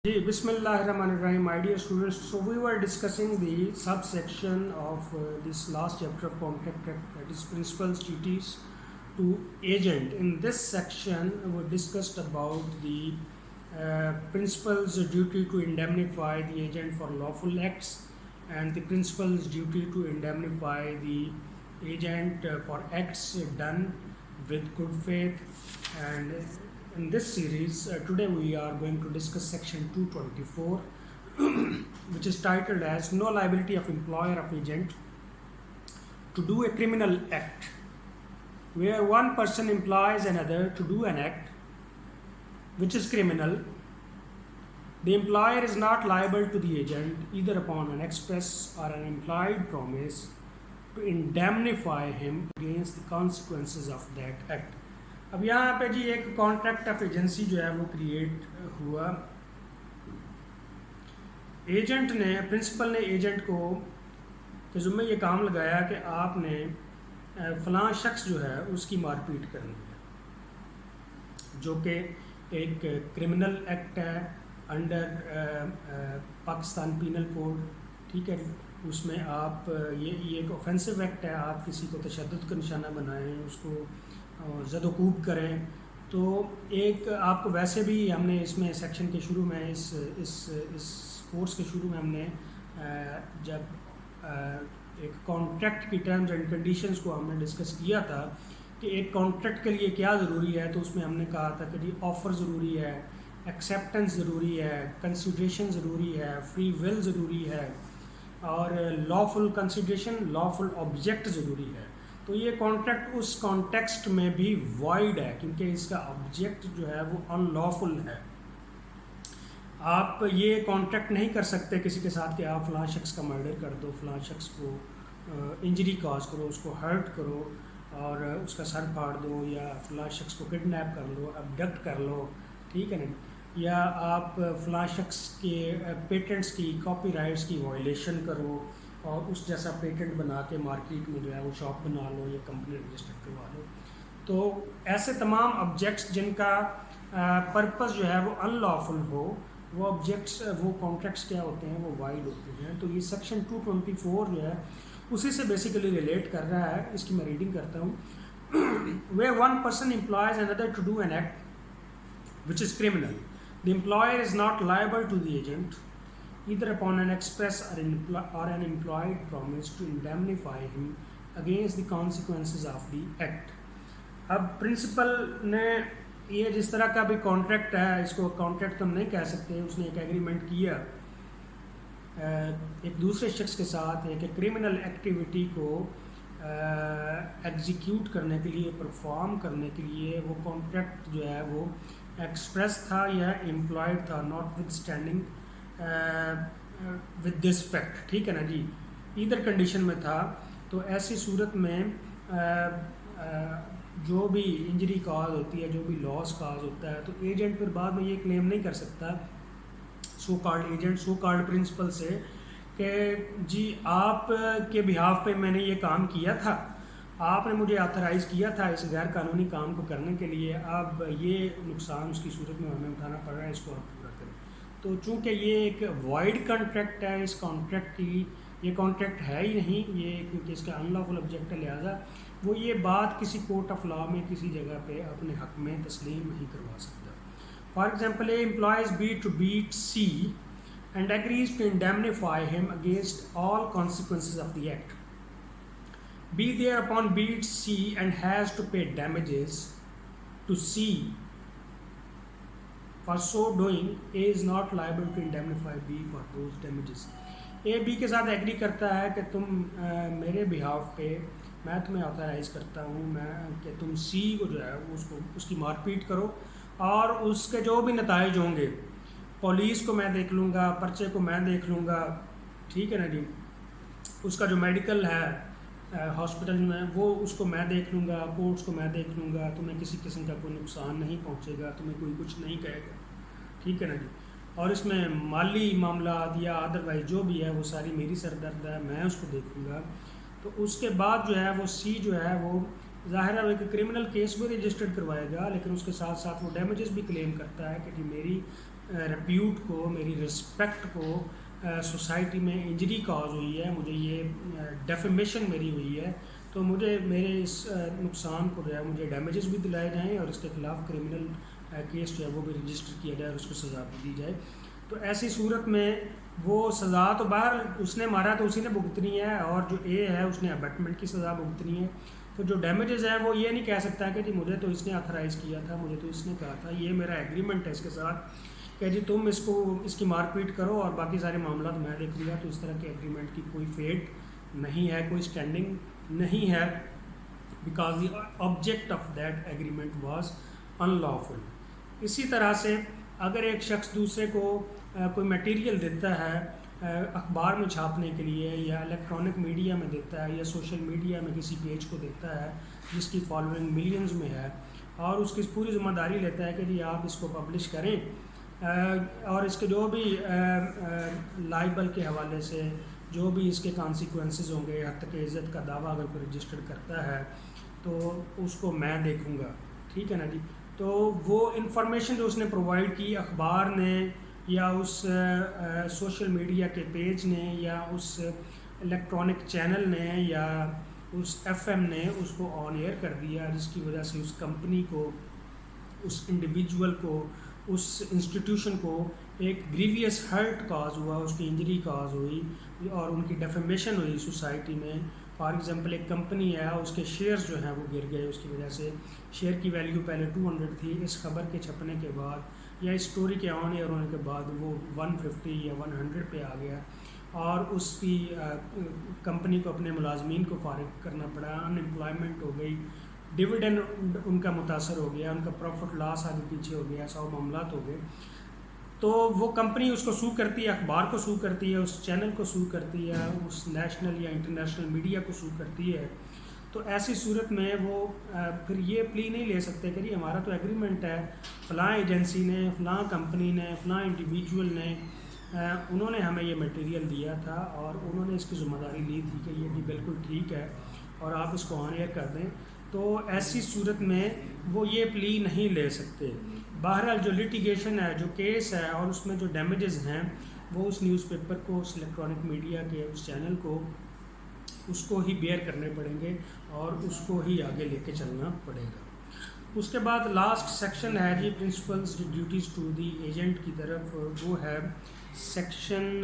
Bismillahirrahmanirrahim, my dear students. So we were discussing the subsection of this last chapter of Contract Act, that is Principals, Duties to Agent. In this section, we discussed about the principal's duty to indemnify the agent for lawful acts and the principal's duty to indemnify the agent for acts done with good faith. And in this series, today we are going to discuss section 224, which is titled as No Liability of Employer of Agent to do a criminal act, where one person employs another to do an act which is criminal. The employer is not liable to the agent either upon an express or an implied promise to indemnify him against the consequences of that act. اب یہاں پہ جی ایک contract of agency جو ہے وہ create ہوا. Agent نے principal نے ایجنٹ کو کہ ذمہ یہ کام لگایا کہ آپ نے فلاں شخص جو ہے اس کی مار پیٹ کرنی ہے، جو کہ ایک کرمنل ایکٹ ہے انڈر پاکستان پینل کوڈ. ٹھیک ہے، اس میں آپ یہ ایک اوفینسو ایکٹ ہے. آپ کسی کو تشدد کا نشانہ بنائیں، اس کو زد و کوب کریں، تو ایک آپ کو ویسے بھی ہم نے اس میں سیکشن کے شروع میں اس کورس کے شروع میں ہم نے جب ایک کانٹریکٹ کی ٹرمز اینڈ کنڈیشنز کو ہم نے ڈسکس کیا تھا کہ ایک کانٹریکٹ کے لیے کیا ضروری ہے، تو اس میں ہم نے کہا تھا کہ جی آفر ضروری ہے، ایکسیپٹنس ضروری ہے، کنسیڈریشن ضروری ہے، فری ول ضروری ہے، اور لافل کنسیڈریشن، لافل آبجیکٹ ضروری ہے. تو یہ کانٹریکٹ اس کانٹیکسٹ میں بھی وائڈ ہے کیونکہ اس کا آبجیکٹ جو ہے وہ ان لافل ہے. آپ یہ کانٹریکٹ نہیں کر سکتے کسی کے ساتھ کہ آپ فلاں شخص کا مرڈر کر دو، فلاں شخص کو انجری کاز کرو، اس کو ہرٹ کرو اور اس کا سر پھاڑ دو، یا فلاں شخص کو کڈنیپ کر لو، ابڈکٹ کر لو. ٹھیک ہے نا، یا آپ فلاں شخص کے پیٹنٹس کی، کاپی رائٹس کی وائلیشن کرو اور اس جیسا پیٹنٹ بنا کے مارکیٹ میں جو ہے وہ شاپ بنا لو یا کمپنی رجسٹر کروا لو. تو ایسے تمام آبجیکٹس جن کا پرپس جو ہے وہ ان لافل ہو، وہ آبجیکٹس، وہ کانٹریکٹس کیا ہوتے ہیں، وہ وائڈ ہوتے ہیں. تو یہ سیکشن 224 جو ہے اسی سے بیسیکلی ریلیٹ کر رہا ہے. اس کی میں ریڈنگ کرتا ہوں. where one person employs another to do an act which is criminal, the employer is not liable to the agent either upon an express or an implied promise to indemnify him against the consequences of the act. اب principal نے یہ جس طرح کا بھی contract ہے، اس کو contract تو ہم نہیں کہہ سکتے، اس نے ایک ایگریمنٹ کیا ایک دوسرے شخص کے ساتھ ایک کرمنل ایکٹیویٹی کو ایگزیکیوٹ کرنے کے لیے، پرفارم کرنے کے لیے. وہ کانٹریکٹ جو ہے وہ ایکسپریس تھا یا امپلائڈ تھا، not with standing with this fact. ٹھیک ہے نا جی، ایدر کنڈیشن میں تھا. تو ایسی صورت میں جو بھی انجری کاز ہوتی ہے، جو بھی لاس کاز ہوتا ہے، تو ایجنٹ پھر بعد میں یہ کلیم نہیں کر سکتا so called agent, so called principal سے کہ جی آپ کے بہاف پہ میں نے یہ کام کیا تھا، آپ نے مجھے آتھرائز کیا تھا اس غیر قانونی کام کو کرنے کے لیے، اب یہ نقصان اس کی صورت میں ہمیں اٹھانا پڑ رہا ہے، اس کو آپ پورا کریں. تو چونکہ یہ ایک وائڈ کانٹریکٹ ہے، اس کانٹریکٹ کی یہ کانٹریکٹ ہے ہی نہیں یہ، کیونکہ اس کا ان لافل آبجیکٹ ہے، لہٰذا وہ یہ بات کسی کورٹ آف لا میں کسی جگہ پہ اپنے حق میں تسلیم نہیں کروا سکتا. For example, A employs B to beat C and agrees to indemnify him against all consequences of the act. B thereupon beats C and has to pay damages to C. For so doing, A is not liable to indemnify B for those damages. A B کے ساتھ agri کرتا ہے کہ تم میرے behalf پہ، میں تمہیں آتھرائز کرتا ہوں کہ تم C کو جو ہے اس کی مار پیٹ کرو، اور اس کے جو بھی نتائج ہوں گے، پولیس کو میں دیکھ لوں گا، پرچے کو میں دیکھ لوں گا. ٹھیک ہے نا جی، اس کا جو میڈیکل ہے ہاسپٹل میں وہ اس کو میں دیکھ لوں گا، کورٹس کو میں دیکھ لوں گا، تمہیں کسی قسم کا کوئی نقصان نہیں پہنچے گا، تمہیں کوئی کچھ نہیں کہے گا. ٹھیک ہے نا جی، اور اس میں مالی معاملات یا ادروائز جو بھی ہے وہ ساری میری سردرد ہے، میں اس کو دیکھوں گا. تو اس کے بعد جو ہے وہ سی جو ہے وہ ظاہر ہے کہ کرمنل کیس بھی رجسٹرڈ کروائے گا، لیکن اس کے ساتھ ساتھ وہ ڈیمیجز بھی کلیم کرتا ہے کہ جی میری ریپیوٹ کو، میری رسپیکٹ کو سوسائٹی میں انجری کاز ہوئی ہے، مجھے یہ ڈیفیمیشن میری ہوئی ہے، تو مجھے میرے اس نقصان کو جو ہے مجھے ڈیمیجز بھی دلائے جائیں اور اس کے خلاف کرمنل کیس جو ہے وہ بھی رجسٹر کیا جائے اور اس کو سزا بھی دی جائے۔ تو ایسی صورت میں وہ سزا تو باہر اس نے مارا تو اسی نے بھگتنی ہے، اور جو اے ہے اس نے ابیٹمنٹ کی سزا بھگتنی ہے۔ تو جو ڈیمیجز ہیں وہ یہ نہیں کہہ سکتا کہ جی مجھے تو اس نے آتھرائز کیا تھا، مجھے تو اس نے کہا تھا، یہ میرا ایگریمنٹ ہے اس کے ساتھ کہ جی تم اس کی مار پیٹ کرو اور باقی سارے معاملات میں دیکھوں گا۔ تو اس طرح کے ایگریمنٹ کی کوئی فیٹ نہیں ہے، کوئی اسٹینڈنگ نہیں ہے، because the object of that agreement was in lawful. اسی طرح سے اگر ایک شخص دوسرے کو کوئی میٹیریل دیتا ہے اخبار میں چھاپنے کے لیے، یا الیکٹرانک میڈیا میں دیتا ہے، یا سوشل میڈیا میں کسی پیج کو دیتا ہے جس کی فالوئنگ ملینز میں ہے، اور اس کی پوری ذمہ داری لیتا ہے کہ جی آپ اس کو پبلش کریں، اور اس کے جو بھی لائبل کے حوالے سے جو بھی اس کے کانسیکوینسز ہوں گے، حتی کہ عزت کا دعویٰ اگر کوئی رجسٹر کرتا ہے تو اس کو میں دیکھوں گا، ٹھیک ہے نا جی۔ تو وہ انفارمیشن جو اس نے پرووائڈ کی اخبار نے، یا اس سوشل میڈیا کے پیج نے، یا اس الیکٹرانک چینل نے، یا اس ایف ایم نے اس کو آن ایئر کر دیا، جس کی وجہ سے اس کمپنی کو، اس انڈیویجول کو، اس انسٹیٹیوشن کو ایک گریویس ہرٹ کاز ہوا، اس کی انجری کاز ہوئی اور ان کی ڈیفیمیشن ہوئی سوسائٹی میں۔ فار ایگزامپل ایک کمپنی ہے، اس کے شیئرز جو ہیں وہ گر گئے، اس کی وجہ سے شیئر کی ویلیو پہلے 200 تھی، اس خبر کے چھپنے کے بعد یا اس اسٹوری کے آن ایئر ہونے کے بعد وہ 150 یا 100 پہ آ گیا، اور اس کی کمپنی کو اپنے ملازمین کو فارغ کرنا پڑا، ان امپلائمنٹ ہو گئی، ڈویڈنڈ ان کا متاثر ہو گیا، ان کا پروفٹ لاس آگے پیچھے ہو گیا، 100 معاملات ہو گئے۔ تو وہ کمپنی اس کو سو کرتی ہے، اخبار کو سو کرتی ہے، اس چینل کو سو کرتی ہے، اس نیشنل یا انٹرنیشنل میڈیا کو سو کرتی ہے۔ تو ایسی صورت میں وہ پھر یہ پلی نہیں لے سکتے کہ جی ہمارا تو ایگریمنٹ ہے، فلاں ایجنسی نے، فلاں کمپنی نے، فلاں انڈیویجول نے، انہوں نے ہمیں یہ میٹیریل دیا تھا اور انہوں نے اس کی ذمہ داری لی تھی کہ یہ بھی بالکل ٹھیک ہے اور آپ اس کو آن ایئر کر دیں۔ تو ایسی صورت میں وہ یہ پلی نہیں لے سکتے۔ بہرحال جو لیٹیگیشن ہے، جو کیس ہے، اور اس میں جو ڈیمیجز ہیں وہ اس نیوز پیپر کو، اس الیکٹرانک میڈیا کے اس چینل کو، اس کو ہی بیئر کرنے پڑیں گے اور اس کو ہی آگے لے کے چلنا پڑے گا۔ اس کے بعد لاسٹ سیکشن ہے جی principals duties to the agent کی طرف، وہ ہے section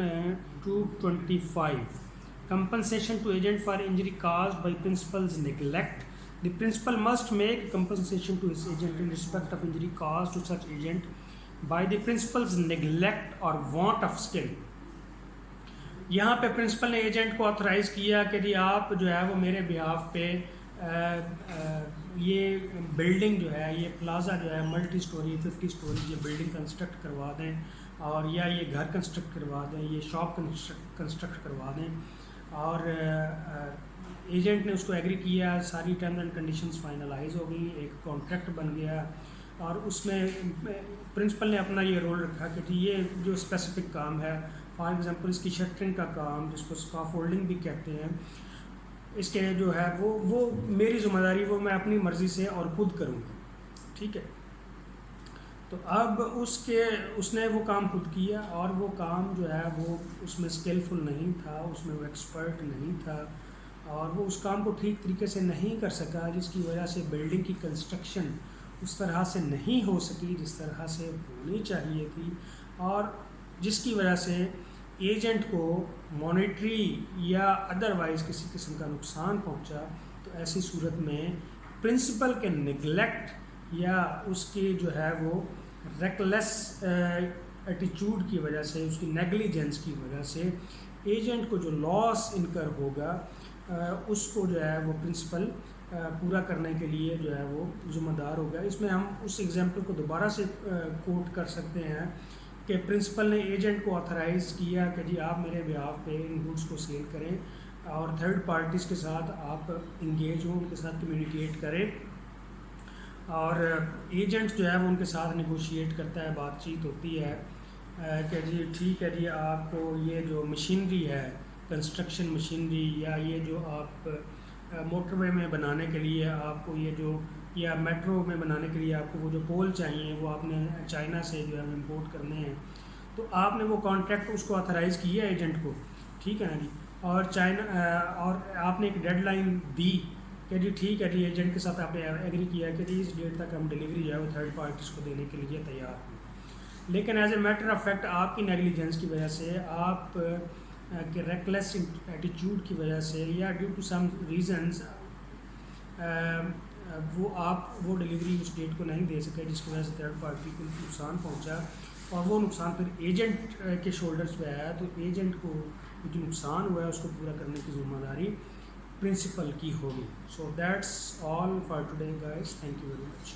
225 compensation to agent for injury caused by principal's neglect. The principal must make compensation to his agent in respect of injury caused to such agent by the principal's neglect or want of skill. یہاں پہ principal نے agent کو authorise کیا کہ جی آپ جو ہے وہ میرے بیہاف پہ یہ بلڈنگ جو ہے، یہ پلازا جو ہے ملٹی سٹوری 50 سٹوری یہ بلڈنگ کنسٹرکٹ کروا دیں، اور یا یہ گھر کنسٹرکٹ کروا دیں، یہ شاپ کنسٹرکٹ کروا دیں۔ اور ایجنٹ نے اس کو ایگری کیا، ساری ٹرمز اینڈ کنڈیشنز فائنلائز ہو گئی، ایک کانٹریکٹ بن گیا، اور اس میں پرنسپل نے اپنا یہ رول رکھا کہ جی یہ جو اسپیسیفک کام ہے، فار ایگزامپل اس کی شٹرنگ کا کام جس کو اسکافولڈنگ بھی کہتے ہیں، اس کے جو ہے وہ میری ذمہ داری، وہ میں اپنی مرضی سے اور خود کروں گا، ٹھیک ہے۔ تو اب اس نے وہ کام خود کیا، اور وہ کام جو ہے وہ اس میں اسکلفل نہیں تھا، اس میں وہ ایکسپرٹ نہیں تھا، اور وہ اس کام کو ٹھیک طریقے سے نہیں کر سکا، جس کی وجہ سے بلڈنگ کی کنسٹرکشن اس طرح سے نہیں ہو سکی جس طرح سے ہونی چاہیے تھی، اور جس کی وجہ سے ایجنٹ کو مانیٹری یا ادروائز کسی قسم کا نقصان پہنچا۔ تو ایسی صورت میں پرنسپل کے نگلیکٹ یا اس کی جو ہے وہ ریکلیس ایٹیچیوڈ کی وجہ سے، اس کی نیگلیجنس کی وجہ سے ایجنٹ کو جو لاس انکر ہوگا اس کو جو ہے وہ پرنسپل پورا کرنے کے لیے جو ہے وہ ذمہ دار ہوگا۔ اس میں ہم اس ایگزامپل کو دوبارہ سے کوٹ کر سکتے ہیں کہ پرنسپل نے ایجنٹ کو آتھرائز کیا کہ جی آپ میرے بیہاف پہ ان گوڈس کو سیل کریں، اور تھرڈ پارٹیز کے ساتھ آپ انگیج ہوں، ان کے ساتھ کمیونیکیٹ کریں، اور ایجنٹ جو ہے وہ ان کے ساتھ نیگوشیٹ کرتا ہے، بات چیت ہوتی ہے کہ جی ٹھیک ہے جی آپ کو یہ جو مشینری ہے، کنسٹرکشن مشینری، یا یہ جو آپ موٹر وے میں بنانے کے لیے آپ کو یہ جو یا میٹرو میں بنانے کے لیے آپ کو وہ جو پول چاہیے وہ آپ نے چائنا سے جو ہے امپورٹ کرنے ہیں، تو آپ نے وہ کانٹریکٹ اس کو آتھرائز کیا ہے ایجنٹ کو، ٹھیک ہے نا جی، اور اور آپ نے ایک ڈیڈ لائن دی کہ جی ٹھیک ہے جی، ایجنٹ کے ساتھ آپ نے ایگری کیا کہ جی اس ڈیٹ تک ہم ڈلیوری جو ہے وہ تھرڈ پارٹیز کو دینے کے لیے تیار ہیں، لیکن as a matter of fact آپ کی نیگلیجنس کی وجہ سے، آپ کے ریکلیس ایٹیچیوڈ کی وجہ سے، یا ڈیو ٹو سم ریزنز وہ ڈلیوری اس ڈیٹ کو نہیں دے سکے، جس کی وجہ سے تھرڈ پارٹی کو نقصان پہنچا، اور وہ نقصان پھر ایجنٹ کے شولڈرز پہ آیا، تو ایجنٹ کو جو نقصان ہوا ہے اس کو پورا کرنے کی ذمہ داری پرنسپل کی ہوگی. So that's all for today guys. Thank you very much.